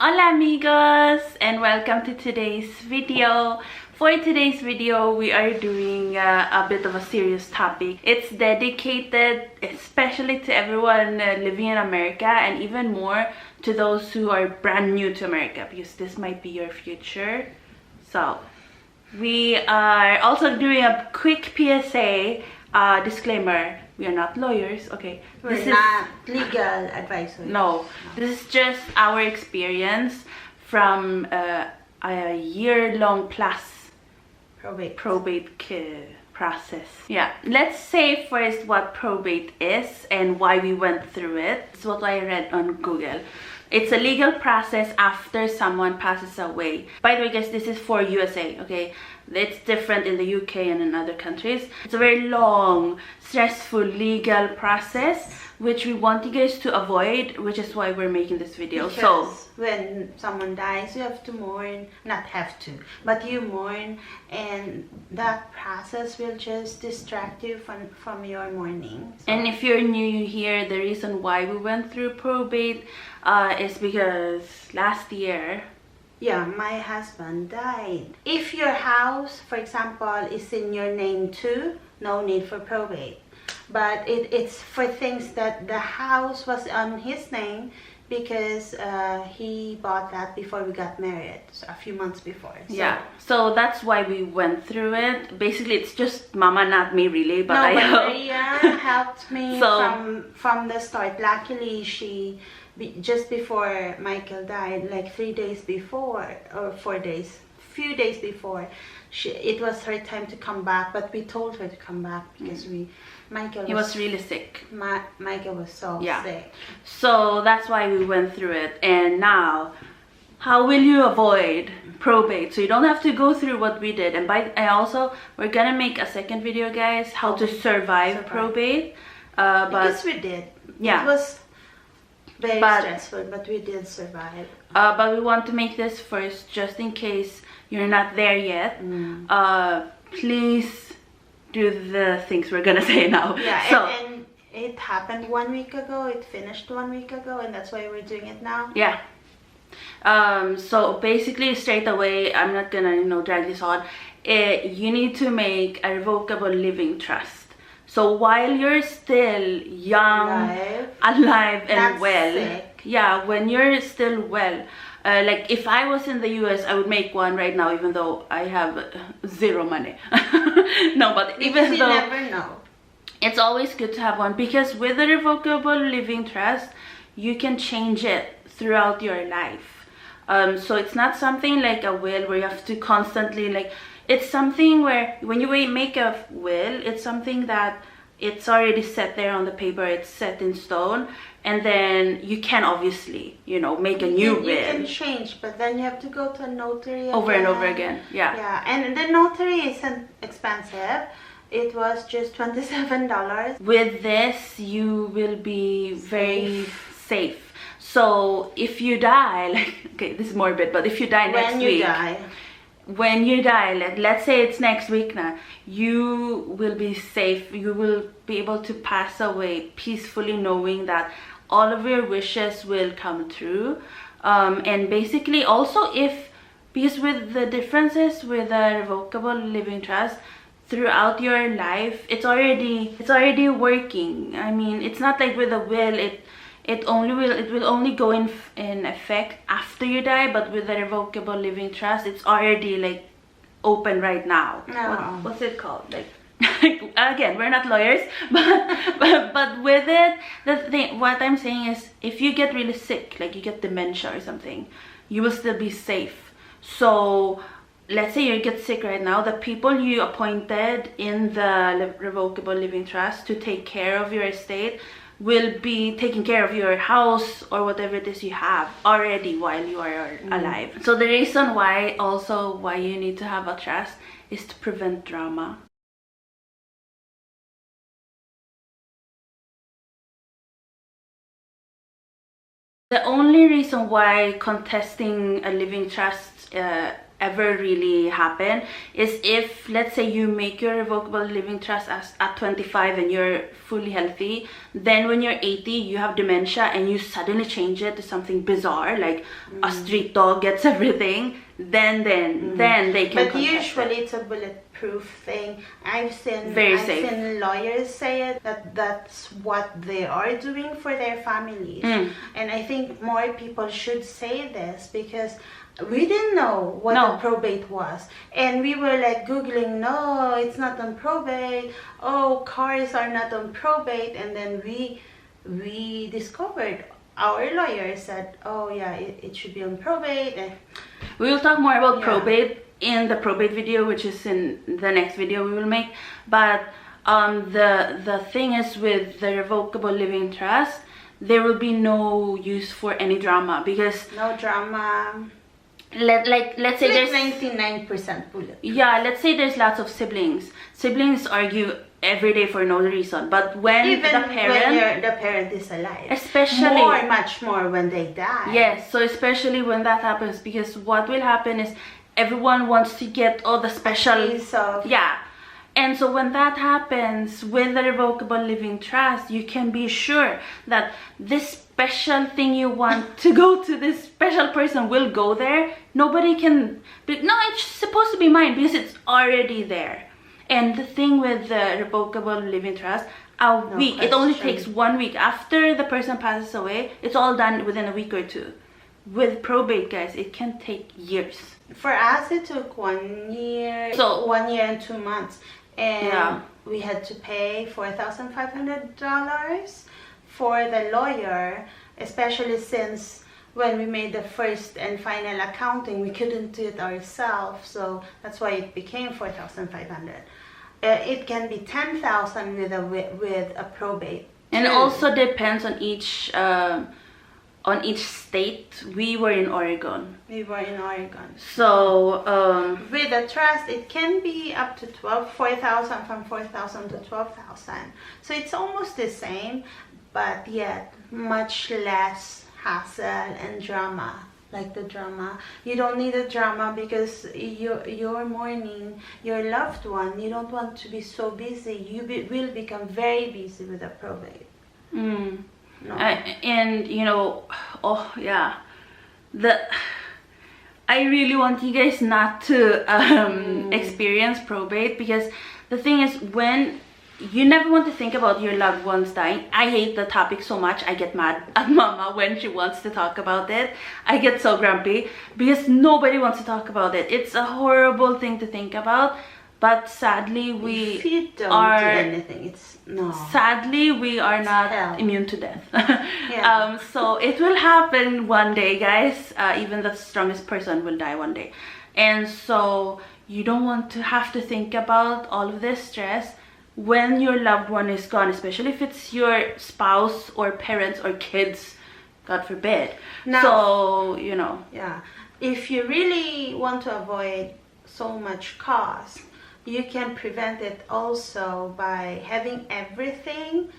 Hola amigos, and welcome to today's video. For today's video, we are doing a bit of a serious topic. It's dedicated especially to everyone living in America, and even more to those who are brand new to America, because this might be your future. So we are also doing a quick PSA disclaimer. We are not lawyers, okay? We're not legal advisors. No, this is just our experience from a year-long plus probate process. Yeah, let's say first what probate is and why we went through it. It's what I read on Google. It's a legal process after someone passes away. By the way, guys, this is for USA, okay? It's different in the UK and in other countries. It's a very long, stressful legal process, which we want you guys to avoid, which is why we're making this video. Because so when someone dies, you have to mourn. Not have to, but you mourn, and that process will just distract you from your mourning. So. And if you're new here, the reason why we went through probate is because last year, yeah, my husband died. If your house, for example, is in your name too, no need for probate. But it's for things that the house was on his name because he bought that before we got married, so a few months before. So. Yeah, so that's why we went through it. Basically, it's just Mama, not me really, but no, I but Maria helped me so, from the start. Luckily, she just before Michael died, like 3 days before or 4 days, few days before, it was her time to come back. But we told her to come back because Michael was really sick. Michael was so sick. So that's why we went through it. And now, how will you avoid probate? So you don't have to go through what we did. And we're gonna make a second video, guys, how to survive probate. Because we did. Yeah. It was very stressful, but we did survive. But we want to make this first, just in case you're not there yet. Please do the things we're gonna say now. Yeah, so, and it happened 1 week ago. It finished 1 week ago, and that's why we're doing it now. Yeah. So basically, straight away, I'm not gonna drag this on. You need to make a revocable living trust. So while you're still young, alive and well, sick. Yeah, when you're still well, like if I was in the US, I would make one right now, even though I have zero money. No, but even you though never know, it's always good to have one, because with a revocable living trust, you can change it throughout your life. So it's not something like a will where you have to constantly it's something where when you make a will, it's something that it's already set there on the paper, it's set in stone, and then you can obviously, make a new will. You can change, but then you have to go to a notary over and over again. Yeah. Yeah, and the notary isn't expensive. It was just $27. With this, you will be very safe. So if you die, okay, this is morbid, but if you die when you die, let's say it's next week now, you will be safe. You will be able to pass away peacefully, knowing that all of your wishes will come true. And basically also, because with the differences with a revocable living trust, throughout your life, it's already working. I mean, it's not like with a will, it will only go in effect after you die. But with the revocable living trust, it's already open right now. No. What's it called? Again, we're not lawyers, but with it, what I'm saying is, if you get really sick, like you get dementia or something, you will still be safe. So let's say you get sick right now, the people you appointed in the revocable living trust to take care of your estate will be taking care of your house or whatever it is you have already while you are alive. So the reason why you need to have a trust is to prevent drama. The only reason why contesting a living trust ever really happen is if, let's say, you make your revocable living trust at 25 and you're fully healthy, then when you're 80 you have dementia and you suddenly change it to something bizarre, like a street dog gets everything, then they can. But usually it's a bulletproof thing. I've seen lawyers say it, that's what they are doing for their families. And I think more people should say this, because we didn't know what a probate was, and we were like googling, no, it's not on probate, oh, cars are not on probate, and then we discovered, our lawyer said, oh yeah, it should be on probate. And we will talk more about probate in the probate video, which is in the next video we will make. But the thing is, with the revocable living trust, there will be no use for any drama, because no drama. Let's say there's 99% bullet. Yeah, let's say there's lots of siblings argue every day for no reason, but when even the parent the parent is alive, especially much more when they die. Yes, so especially when that happens, because what will happen is everyone wants to get all the special and so when that happens with the revocable living trust, you can be sure that this special thing you want to go to this special person will go there. Nobody can be, no, it's supposed to be mine, because it's already there. And the thing with the revocable living trust, week, it only takes 1 week after the person passes away. It's all done within a week or two. With probate, guys, it can take years. For us, it took 1 year, so 1 year and 2 months, and we had to pay $4,500 for the lawyer, especially since when we made the first and final accounting, we couldn't do it ourselves, so that's why it became $4,500. It can be $10,000 with a probate. And it also depends on each state. We were in Oregon. So with a trust, it can be up to $4,000, from $4,000 to $12,000. So it's almost the same, but yet much less hassle and drama. Like the drama, you don't need a drama, because you're mourning your loved one. You don't want to be so busy. You will become very busy with a probate. And you know, I really want you guys not to experience probate, because the thing is, when you never want to think about your loved ones dying. I hate the topic so much. I get mad at Mama when she wants to talk about it. I get so grumpy because nobody wants to talk about it. It's a horrible thing to think about, but sadly we sadly we are not immune to death. So it will happen one day, guys. Even the strongest person will die one day, and so you don't want to have to think about all of this stress when your loved one is gone, especially if it's your spouse or parents or kids, God forbid. Now, so, you know. Yeah. If you really want to avoid so much cost, you can prevent it also by having everything,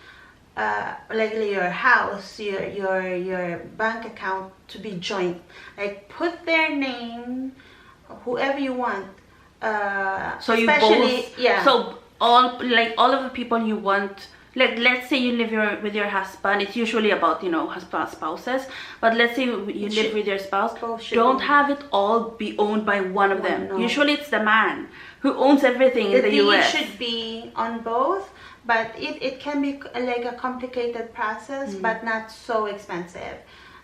like your house, your bank account, to be joint. Like, put their name, whoever you want. So you both, so all of the people you want, like, let's say you live with your husband, it's usually about, you know, spouses, but let's say you live with your spouse, don't have it all be owned by one of them. Usually it's the man who owns everything in the US. The deed should be on both, but it can be like a complicated process, but not so expensive.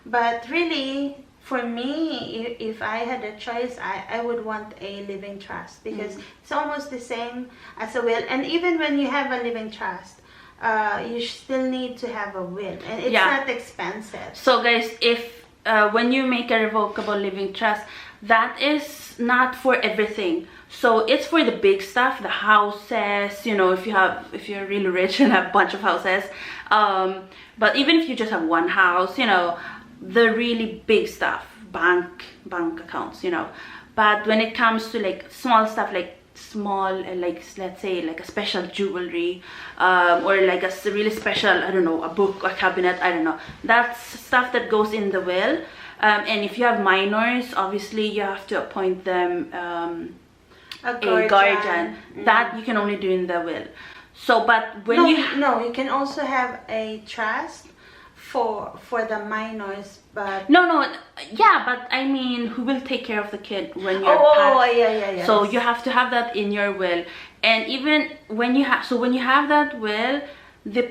But really, for me, if I had a choice, I would want a living trust, because it's almost the same as a will. And even when you have a living trust, you still need to have a will, and it's not expensive. So guys, if when you make a revocable living trust, that is not for everything. So it's for the big stuff, the houses, you know, if you're really rich and have a bunch of houses, but even if you just have one house, you know, the really big stuff, bank accounts, you know. But when it comes to like small stuff, like like, let's say like a special jewelry, or like a really special, I don't know, a book or cabinet, I don't know, that's stuff that goes in the will. And if you have minors, obviously you have to appoint them a guardian. That you can only do in the will. So, but when you can also have a trust for the minors, but yeah, but I mean, who will take care of the kid when you're passed? Yeah. So you have to have that in your will. And even when you have that will, the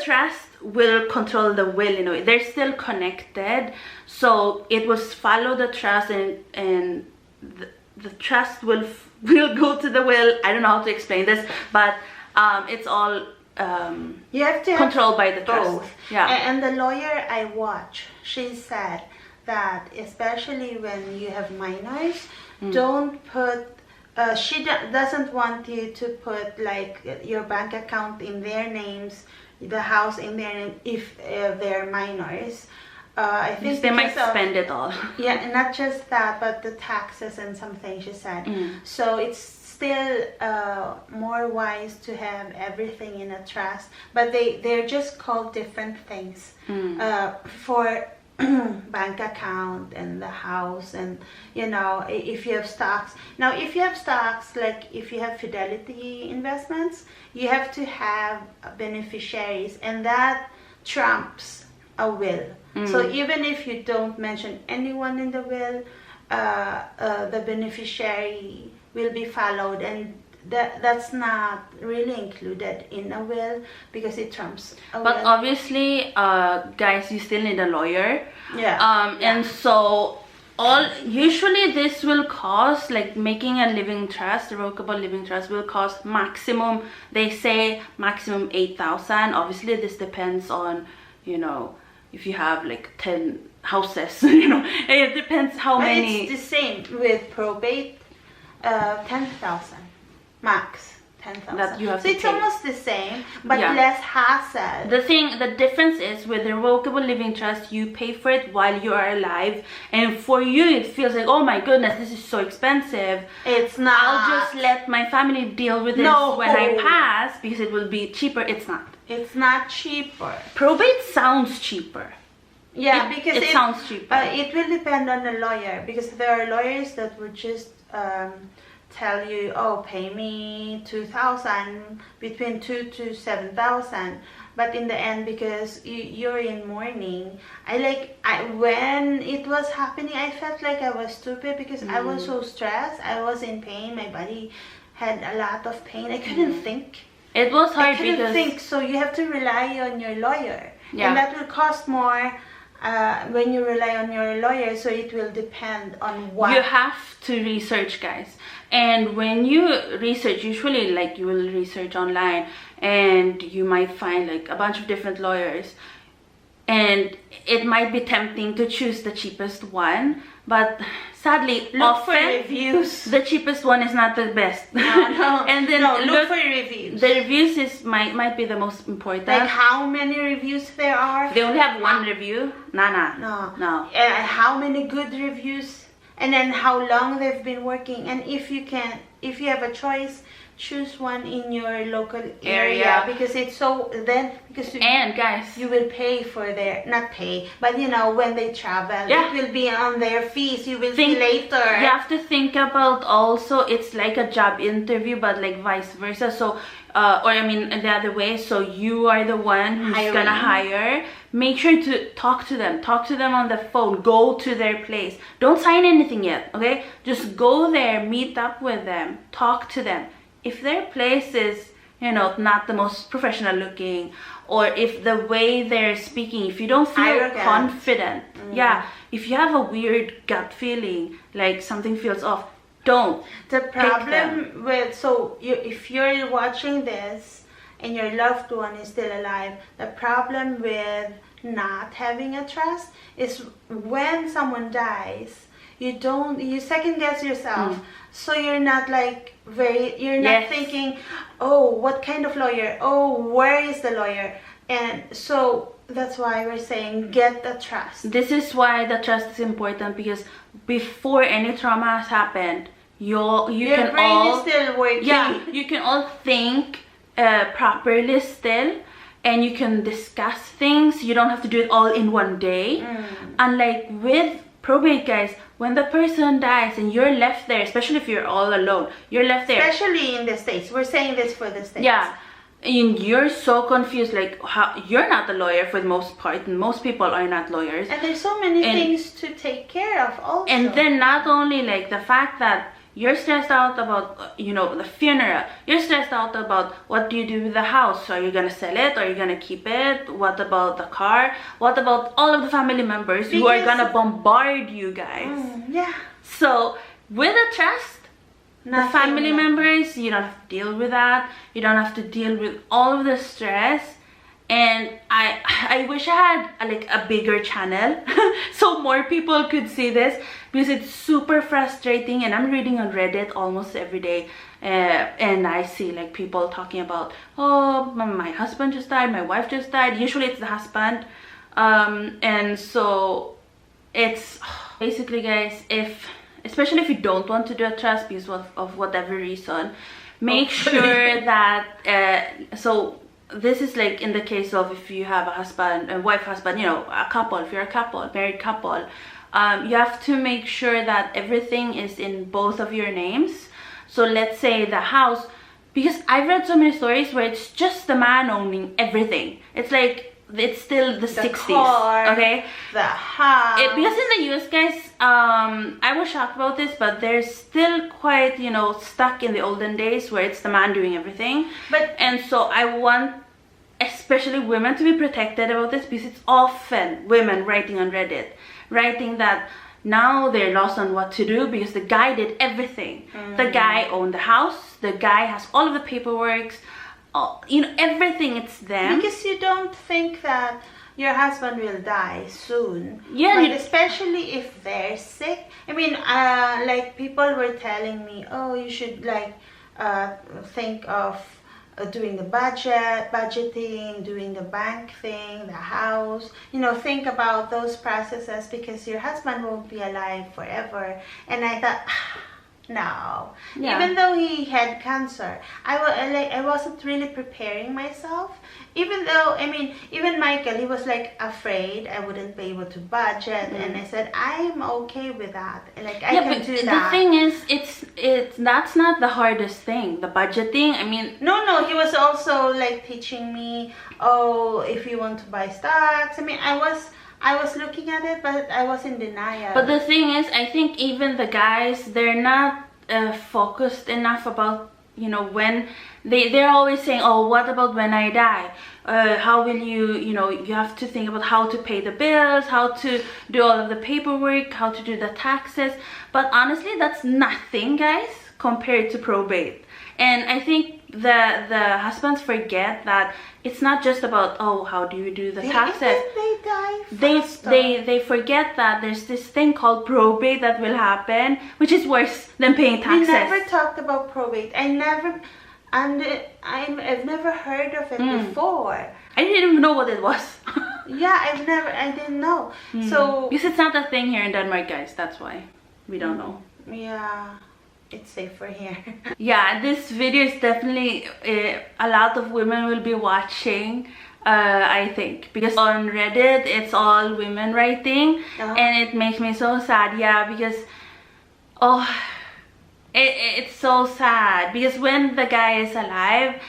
trust will control the will. You know, they're still connected, so it will follow the trust, and the trust will go to the will. I don't know how to explain this, but it's all you have to controlled by the trust. Both. Yeah. And the lawyer I watched, she said that especially when you have minors, don't put. She doesn't want you to put like your bank account in their names, the house in their name if they're minors. I think they might spend it all. Yeah, not just that, but the taxes and something, she said. So it's still more wise to have everything in a trust, but they're just called different things for bank account and the house, and you know, if you have stocks. Now if you have stocks, like if you have Fidelity investments, you have to have beneficiaries, and that trumps a will. So even if you don't mention anyone in the will, the beneficiary will be followed, and that's not really included in a will because it trumps a but will. Obviously guys, you still need a lawyer. And so usually this will cost, like making a living trust, a revocable living trust will cost maximum, they say maximum 8,000. Obviously this depends on, you know, if you have like 10 houses, you know, it depends how many. It's the same with probate, 10,000 max. 10,000. That you have so to it's pay. Almost the same, but less hassle. The difference is with the revocable living trust, you pay for it while you are alive, and for you it feels like, oh my goodness, this is so expensive. It's not. I'll just let my family deal with this when I pass because it will be cheaper. It's not. It's not cheaper. Probate sounds cheaper. Yeah, because it sounds cheaper. It will depend on the lawyer, because there are lawyers that would just tell you, oh, pay me 2,000, between 2,000 to 7,000. But in the end, because you're in mourning, when it was happening, I felt like I was stupid because I was so stressed. I was in pain. My body had a lot of pain. I couldn't think. It was hard I couldn't think. So you have to rely on your lawyer, and that will cost more when you rely on your lawyer. So it will depend on what you have to research, guys. And when you research, usually like you will research online, and you might find like a bunch of different lawyers, and it might be tempting to choose the cheapest one, but sadly look for reviews. The cheapest one is not the best. No, and then look for reviews. The reviews might be the most important. Like how many reviews there are. They only have one review. No. How many good reviews, and then how long they've been working. And if you have a choice, choose one in your local area, because it's so and guys, you will pay for their, not pay, but you know, when they travel, it will be on their fees. You will see later. You have to think about also, it's like a job interview, but like vice versa. So or I mean the other way. So you are the one who's gonna hire. Make sure to talk to them on the phone, go to their place. Don't sign anything yet, okay? Just go there, meet up with them, talk to them. If their place is, you know, not the most professional looking, or if the way they're speaking, if you don't feel confident, if you have a weird gut feeling, like something feels off, don't. The problem with, if you're watching this and your loved one is still alive, the problem with not having a trust is when someone dies, you second guess yourself. So you're not like you're not thinking, oh, what kind of lawyer? Oh, where is the lawyer? And so that's why we're saying get the trust. This is why the trust is important, because before any trauma has happened, your brain is still working. Yeah, you can all think properly still, and you can discuss things. You don't have to do it all in one day. Unlike with probate, guys, when the person dies and you're left there, especially if you're all alone, you're left there. Especially in the States. We're saying this for the States. Yeah. And you're so confused, like, how you're not a lawyer for the most part, and most people are not lawyers. And there's so many things to take care of also. And then not only like the fact that you're stressed out about, you know, the funeral. You're stressed out about what do you do with the house. Are you gonna sell it? Are you gonna keep it? What about the car? What about all of the family members who are gonna bombard you guys? Yeah. So with a trust, the family members, you don't have to deal with that. You don't have to deal with all of the stress. And I wish I had like a bigger channel so more people could see this, because it's super frustrating. And I'm reading on Reddit almost every day, and I see like people talking about, oh, my husband just died, my wife just died. Usually it's the husband. And so it's basically, guys, especially if you don't want to do a trust because of whatever reason, make sure that so this is like in the case of if you have a husband and wife, husband, you know, a couple, if you're a couple, married couple, you have to make sure that everything is in both of your names. So let's say the house, because I've read so many stories where it's just the man owning everything. It's like it's still the 60s, car, okay, the house. Because in the US, guys, I was shocked about this, but they're still quite, you know, stuck in the olden days where it's the man doing everything. And so I want especially women to be protected about this, because it's often women writing on Reddit, writing that now they're lost on what to do because the guy did everything. The guy owned the house, the guy has all of the paperwork, you know, everything. It's them. Because you don't think that your husband will die soon. Yeah. But especially if they're sick. I mean, like people were telling me, oh, you should like think of doing the budgeting, doing the bank thing, the house. You know, think about those processes because your husband won't be alive forever. And I thought, no. Yeah. Even though he had cancer, I wasn't really preparing myself. Even though, I mean, even Michael, he was like afraid I wouldn't be able to budget, and I said I'm okay with that. Like I can do that. The thing is, that's not the hardest thing. The budgeting. I mean, no, he was also like teaching me, oh, if you want to buy stocks. I mean, I was looking at it, but I was in denial. But the thing is, I think even the guys, they're not focused enough about, you know, when they're always saying, oh, what about when I die? How will you know, you have to think about how to pay the bills, how to do all of the paperwork, how to do the taxes. But honestly, that's nothing, guys, compared to probate. And I think the husbands forget that it's not just about, oh, how do you do the taxes. They forget that there's this thing called probate that will happen, which is worse than paying taxes. We never talked about probate. I've never heard of it before. I didn't even know what it was. Yeah, I didn't know. So because it's not a thing here in Denmark, guys, that's why we don't know. Yeah, it's safer here. Yeah, this video is definitely a lot of women will be watching, I think, because on Reddit it's all women writing, and it makes me so sad. Yeah, because it's so sad, because when the guy is alive,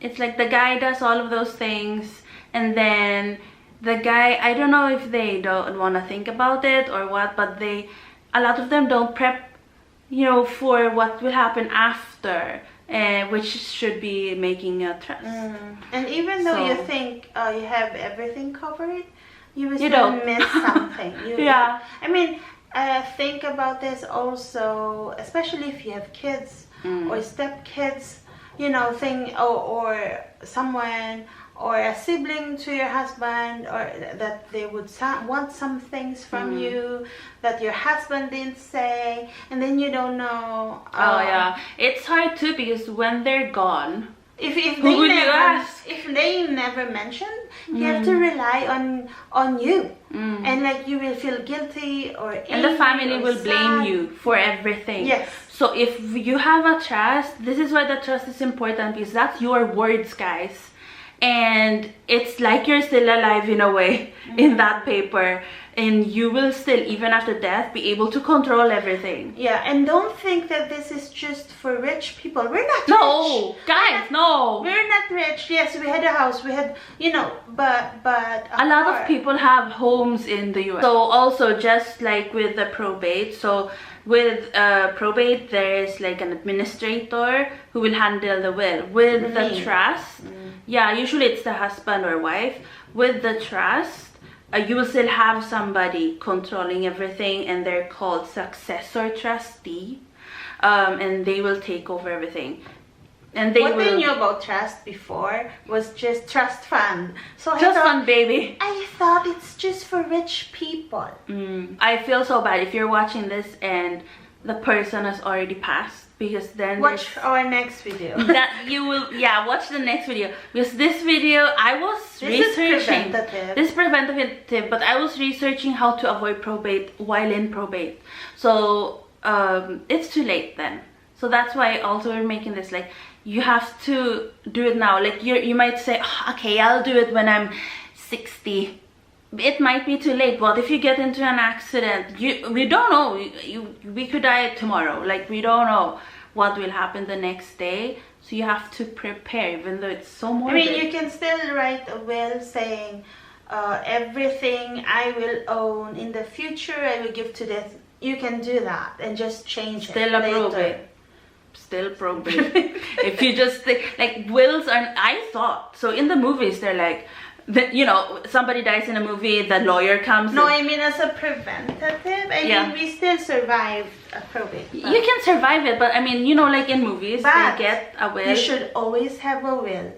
it's like the guy does all of those things, and then the guy, I don't know if they don't want to think about it or what, but a lot of them don't prep, you know, for what will happen after, which should be making a trust. And even though you think you have everything covered, you will still miss something. Yeah. I mean, think about this also, especially if you have kids or stepkids, you know, or someone or a sibling to your husband, or that they would want some things from you that your husband didn't say, and then you don't know. Oh yeah, it's hard too, because when they're gone, if they never mention, you have to rely on you, and like you will feel guilty or angry, and the family will blame you for everything. Yes. So if you have a trust, this is why the trust is important, because that's your words, guys. and it's like you're still alive in a way in that paper, and you will still, even after death, be able to control everything. Yeah, and don't think that this is just for rich people. We're not no rich. Guys, no, we're not rich. Yes, we had a house, we had, you know, but a lot of people have homes in the US. So also, just like with the probate, so with probate, there is like an administrator who will handle the will. With the trust, yeah, usually it's the husband or wife. With the trust, you will still have somebody controlling everything, and they're called successor trustee, and they will take over everything. And they what they knew about trust before was just trust fund. So trust fund, baby. I thought it's just for rich people. I feel so bad if you're watching this and the person has already passed, because then watch our next video. That you will, watch the next video, because this video I was researching. This is preventative, but I was researching how to avoid probate while in probate. So it's too late then. So that's why also we're making this, like, you have to do it now. Like, you might say, oh, okay, I'll do it when I'm 60. It might be too late. What if you get into an accident? We don't know. We could die tomorrow. Like, we don't know what will happen the next day. So you have to prepare, even though it's so morbid. I mean, you can still write a will saying, everything I will own in the future, I will give to this. You can do that and just change still it a probate. Still probate. If you just think, like, wills are, I thought, so in the movies, they're like, you know, somebody dies in a movie, the lawyer comes. No, I mean as a preventative. I mean, we still survived a probate. You can survive it, but I mean, you know, like in movies, they get a will. You should always have a will.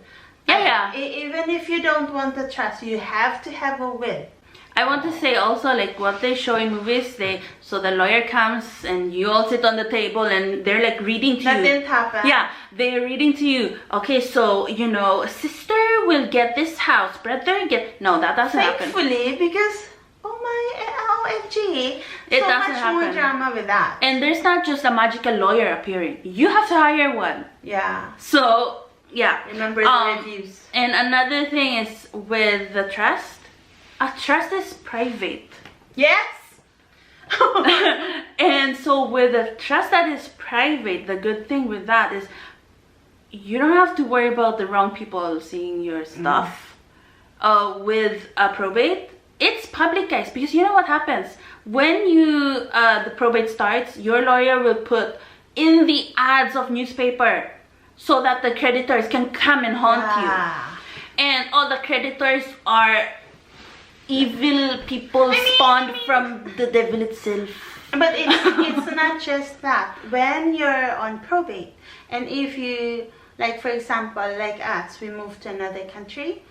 Yeah. Even if you don't want the trust, you have to have a will. I want to say also, like, what they show in movies, so the lawyer comes and you all sit on the table and they're like reading to you. That didn't happen. Yeah, they're reading to you. Okay, so, you know, sister will get this house, brother get... No, that doesn't happen. Thankfully, because, oh my, OMG, it so doesn't much happen. more drama with that. And there's not just a magical lawyer appearing. You have to hire one. Yeah. So, yeah. Remember the reviews. And another thing is with the trust. A trust is private. Yes. And so with a trust that is private, the good thing with that is you don't have to worry about the wrong people seeing your stuff. With a probate, it's public, guys, because you know what happens when you the probate starts. Your lawyer will put in the ads of newspaper so that the creditors can come and haunt you, and all the creditors are evil people spawned from the devil itself. But it's not just that. When you're on probate, and if you, like, for example, like us, we moved to another country.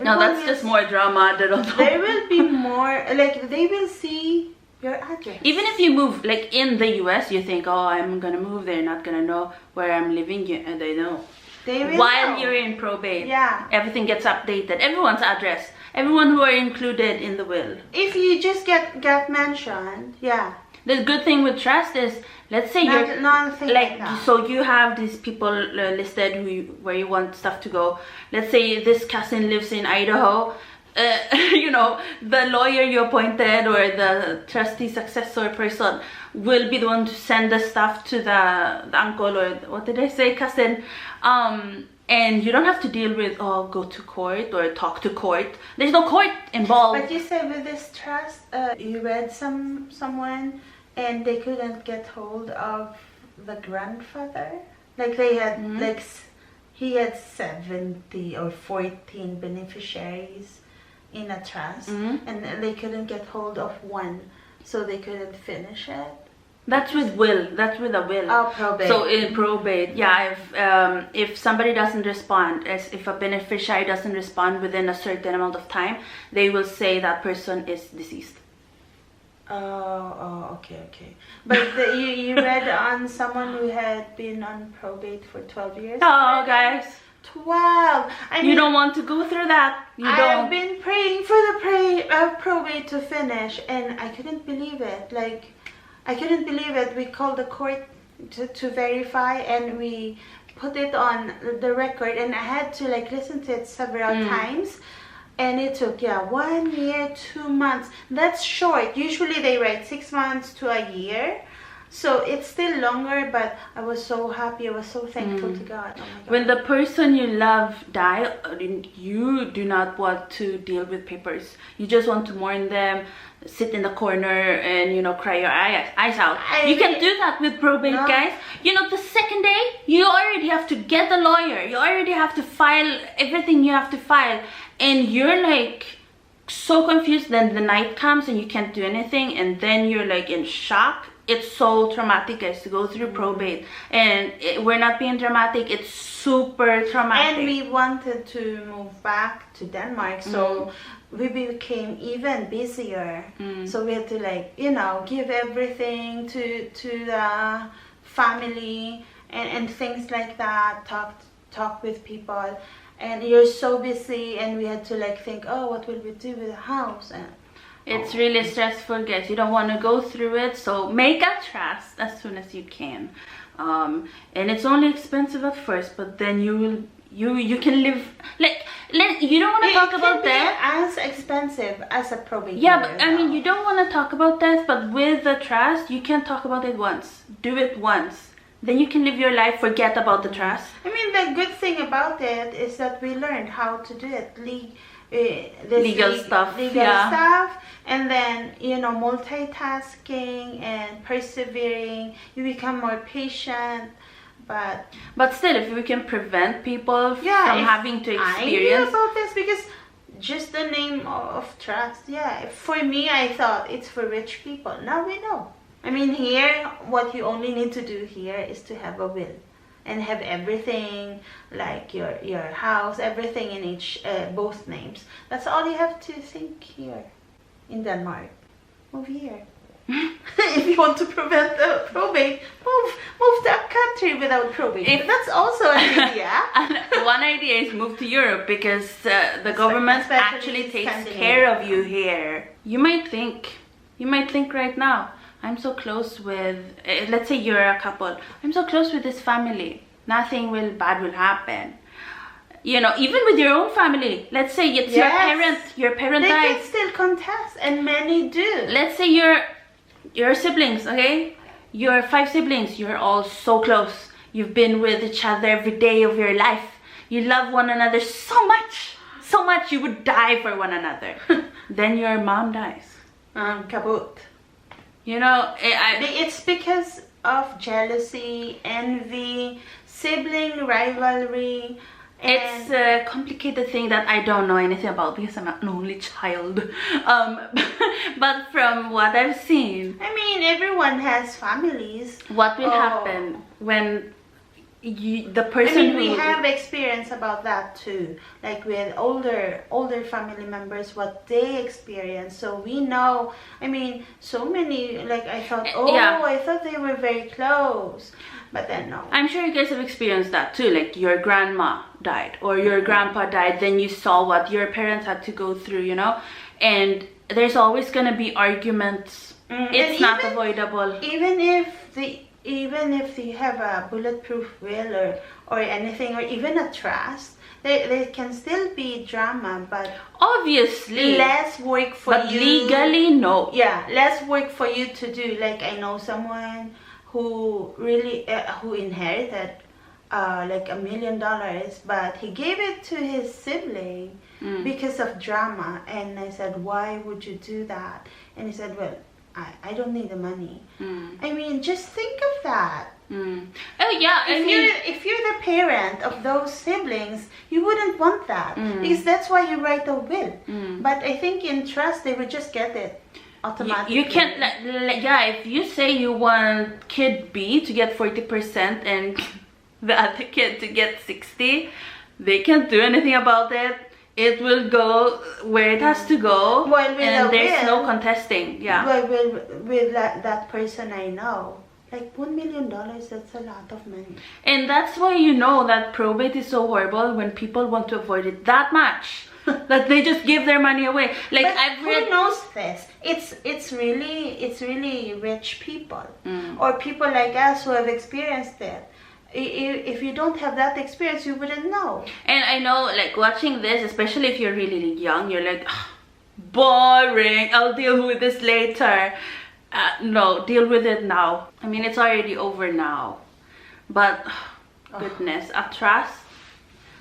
No, that's just more drama. There will be more, like, they will see your address. Even if you move, like in the US, you think, oh, I'm gonna move, they're not gonna know where I'm living, and they know. They will While know. You're in probate, yeah, everything gets updated. Everyone's address, everyone who are included in the will. If you just get mentioned, yeah. The good thing with trust is, let's say you're like so you have these people listed where you want stuff to go. Let's say this cousin lives in Idaho. You know, the lawyer you appointed or the trustee successor person will be the one to send the stuff to the uncle, or what did I say, cousin. And you don't have to deal with, oh, go to court or talk to court. There's no court involved. But you said with this trust, you read someone and they couldn't get hold of the grandfather. Like they had, like he had 70 or 14 beneficiaries in a trust, and they couldn't get hold of one, so they couldn't finish it. That's with will. That's with a will. Oh, probate. So in probate, yeah, if somebody doesn't respond, as if a beneficiary doesn't respond within a certain amount of time, they will say that person is deceased. Okay. But you read on someone who had been on probate for 12 years? Oh, guys. 12. You don't want to go through that. I've been praying for the probate to finish, and I couldn't believe it. Like, I couldn't believe it. We called the court to verify, and we put it on the record, and I had to like listen to it several times. And it took 1 year, 2 months. That's short. Usually they write 6 months to a year. So it's still longer, but I was so happy. I was so thankful to God. Oh my God. When the person you love die, you do not want to deal with papers. You just want to mourn them, sit in the corner, and you know, cry your eyes out. You can do that with probate, guys. You know, the second day you already have to get a lawyer. You already have to file everything you have to file, and you're like so confused. Then the night comes and you can't do anything, and then you're like in shock. It's so traumatic, guys, to go through probate, and we're not being dramatic. It's super traumatic. And we wanted to move back to Denmark, so we became even busier. So we had to, like, you know, give everything to the family and things like that. Talk with people, and you're so busy, and we had to like think, oh, what will we do with the house? And it's really stressful, guys. You don't want to go through it, so make a trust as soon as you can. And it's only expensive at first, but then you can live like you don't want to talk about that. As expensive as a probate. Yeah, but I mean, you don't want to talk about that, but with the trust, you can talk about it once. Do it once. Then you can live your life, forget about the trust. I mean, the good thing about it is that we learned how to do it. Legal stuff, and then, you know, multitasking and persevering. You become more patient, but still, if we can prevent people from having to experience. I knew about this because just the name of trust. For me, I thought it's for rich people. Now we know. I mean, here, what you only need to do here is to have a will. And have everything, like your house, everything in each both names. That's all you have to think here in Denmark. Move here. If you want to prevent the probate, move to a country without probate. That's also an idea. One idea is move to Europe, because the government actually takes care of you here. You might think right now, I'm so close with, let's say you're a couple, I'm so close with this family, nothing bad will happen. You know, even with your own family, let's say it's your parent dies. They can still contest, and many do. Let's say your siblings, okay? Your 5 siblings, you're all so close. You've been with each other every day of your life. You love one another so much you would die for one another. Then your mom dies. Kaput. You know, it's because of jealousy, envy, sibling rivalry. It's a complicated thing that I don't know anything about because I'm an only child. But from what I've seen, I mean, everyone has families. What will happen when the person we have experience about that too, like with older family members, what they experience, so we know. I mean, so many, like I thought, I thought they were very close, but then no. I'm sure you guys have experienced that too, like your grandma died or your grandpa died, then you saw what your parents had to go through, you know, and there's always gonna be arguments. It's not avoidable. Even if you have a bulletproof will or anything, or even a trust, there can still be drama, but obviously less work for you. But legally, no. Yeah, less work for you to do. Like I know someone who really who inherited like $1 million, but he gave it to his sibling because of drama. And I said, why would you do that? And he said, well, I don't need the money. I mean, just think of that. Oh yeah, if you're the parent of those siblings, you wouldn't want that, because that's why you write a will. But I think in trust they would just get it automatically. You can't, if you say you want kid B to get 40% and the other kid to get 60, they can't do anything about it. It will go where it has to go, and there's no contesting. Yeah. Well, with that person I know, like $1 million, that's a lot of money. And that's why you know that probate is so horrible, when people want to avoid it that much that they just give their money away. Like, but I've read, who knows this? It's really rich people, or people like us who have experienced it. if you don't have that experience, you wouldn't know. And I know, like, watching this, especially if you're really young, you're like, "Ugh, boring, I'll deal with this later." No, deal with it now. I mean, it's already over now, but goodness, a trust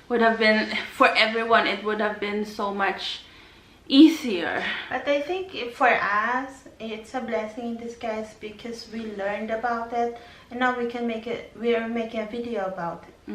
would have been, for everyone, it would have been so much easier. But I think for us, it's a blessing in disguise because we learned about it, and now we can make it. We are making a video about it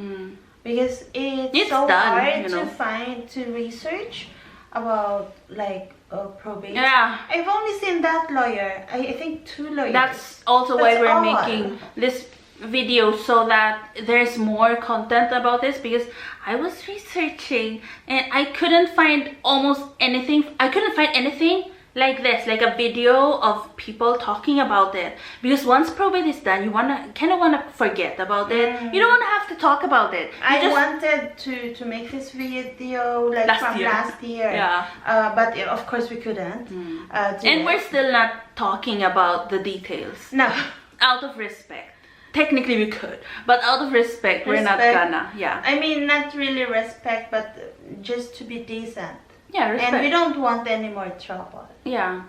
because it's so done, hard to research about, like, probate. Yeah, I've only seen that lawyer. I think 2 lawyers. That's also why we're making this video, so that there's more content about this, because I was researching and I couldn't find almost anything. I couldn't find anything like this, like a video of people talking about it, because once probate is done, you kind of wanna forget about it. You don't want to have to talk about it. I wanted to make this video like last year. Yeah. But of course we couldn't. And we're still not talking about the details. No. Out of respect. Technically we could, but out of respect, we're not gonna. Yeah. I mean, not really respect, but just to be decent. Yeah, respect. And we don't want any more trouble. Yeah.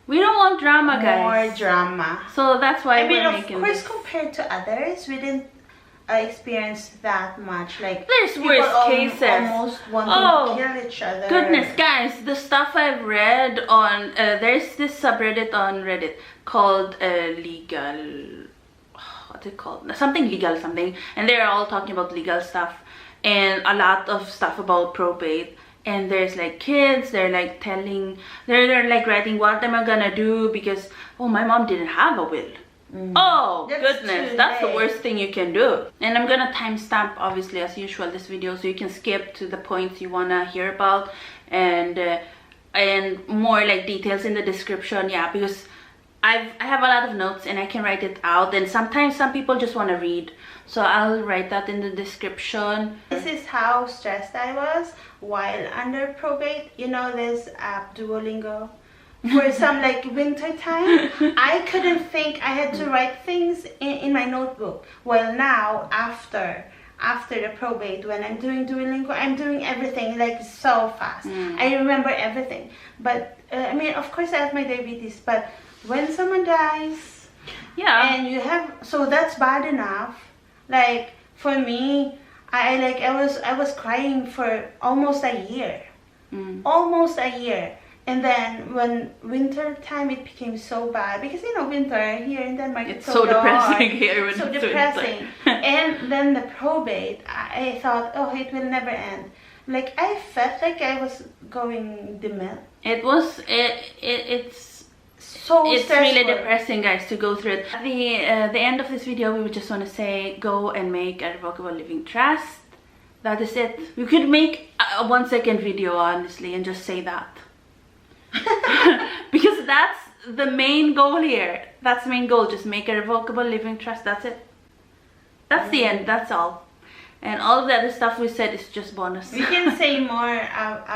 We don't want drama, guys. More drama. So that's why we're making this. Of course, compared to others, we didn't experience that much. Like, there's worse cases. Almost want to kill each other. Goodness, guys, the stuff I've read on there's this subreddit on Reddit called legal. What's it called? Something legal, something. And they're all talking about legal stuff and a lot of stuff about probate. And there's like kids, they're like telling, they're like writing, what am I gonna do because, oh, my mom didn't have a will. Oh, goodness, that's the worst thing you can do. And I'm gonna timestamp, obviously, as usual, this video, so you can skip to the points you wanna hear about, and more like details in the description. Yeah, because I have a lot of notes and I can write it out, and sometimes some people just want to read, so I'll write that in the description. This is how stressed I was while under probate. You know this app Duolingo? For some like winter time, I couldn't think. I had to write things in my notebook. Well, now after the probate, when I'm doing Duolingo, I'm doing everything like so fast. I remember everything. But I mean, of course I have my diabetes, but when someone dies, yeah, and you have, so that's bad enough. Like for me, I was crying for almost a year. And then when winter time, it became so bad because winter here in Denmark, it's so depressing here. So depressing. And then the probate, I thought, oh, it will never end. Like I felt like I was going demon. It's stressful. Really depressing, guys, to go through it. At the end of this video, we would just want to say, go and make a revocable living trust. That is it. We could make a 1-second video, honestly, and just say that. Because that's the main goal here. That's the main goal. Just make a revocable living trust. That's it. That's the end. That's all. And all of the other stuff we said is just bonus. We can say more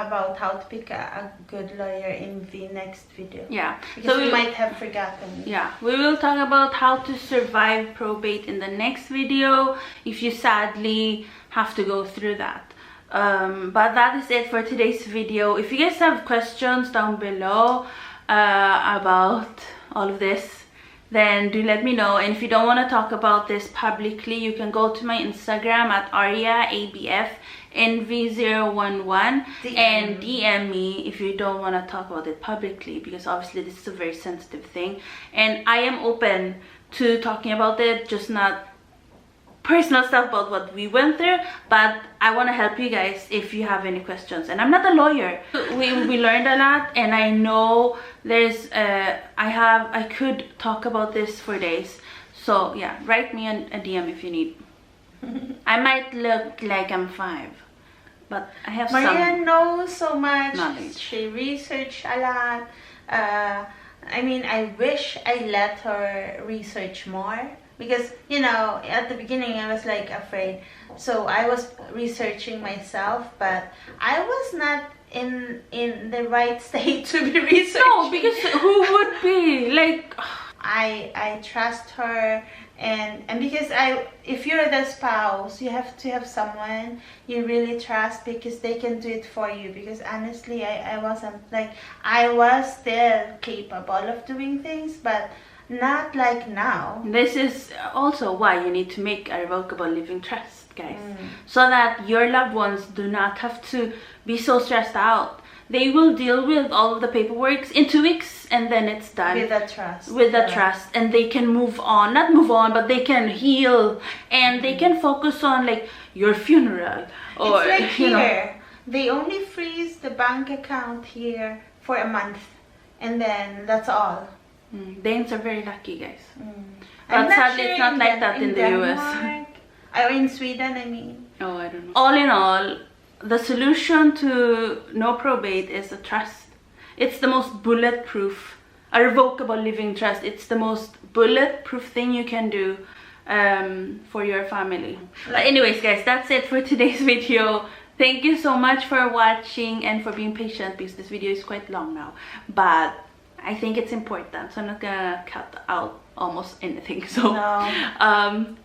about how to pick a good lawyer in the next video. Yeah. Because we might have forgotten. Yeah. We will talk about how to survive probate in the next video if you sadly have to go through that. But that is it for today's video. If you guys have questions down below about all of this, then do let me know. And if you don't want to talk about this publicly, you can go to my Instagram at AriaABFNV011 and DM me if you don't want to talk about it publicly, because obviously this is a very sensitive thing, and I am open to talking about it, just not personal stuff about what we went through. But I want to help you guys if you have any questions, and I'm not a lawyer. We learned a lot, and I know there's I could talk about this for days. So yeah, write me a DM if you need. I might look like I'm 5, but I have Maria some knows so much knowledge. She researched a lot. I mean, I wish I let her research more, because at the beginning I was like afraid, so I was researching myself, but I was not in the right state to be researching. No, because who would be like? I trust her, And because if you're the spouse, you have to have someone you really trust, because they can do it for you. Because honestly, I wasn't, like, I was still capable of doing things, but not like now. This is also why you need to make a revocable living trust, guys, so that your loved ones do not have to be so stressed out. They will deal with all of the paperwork in 2 weeks, and then it's done. With the trust. With the trust, and they can move on. Not move on, but they can heal, and they can focus on, like, your funeral. Or, it's like here, they only freeze the bank account here for a month, and then that's all. Danes are very lucky, guys. But sadly, it's not like that in the US. Or in Sweden, I mean. Oh, I don't know. All in all, the solution to no probate is a trust. It's the most bulletproof, a revocable living trust. It's the most bulletproof thing you can do for your family. But anyways, guys, that's it for today's video. Thank you so much for watching and for being patient, because this video is quite long now. But I think it's important, so I'm not gonna cut out almost anything. So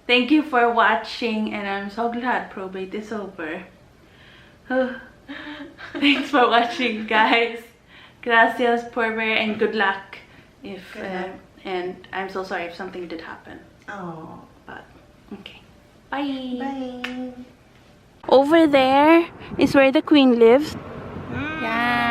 thank you for watching, and I'm so glad probate is over. Thanks for watching, guys. Gracias por ver, and good luck if and I'm so sorry if something did happen. Oh, but okay, bye. Bye. Over there is where the queen lives. Yeah.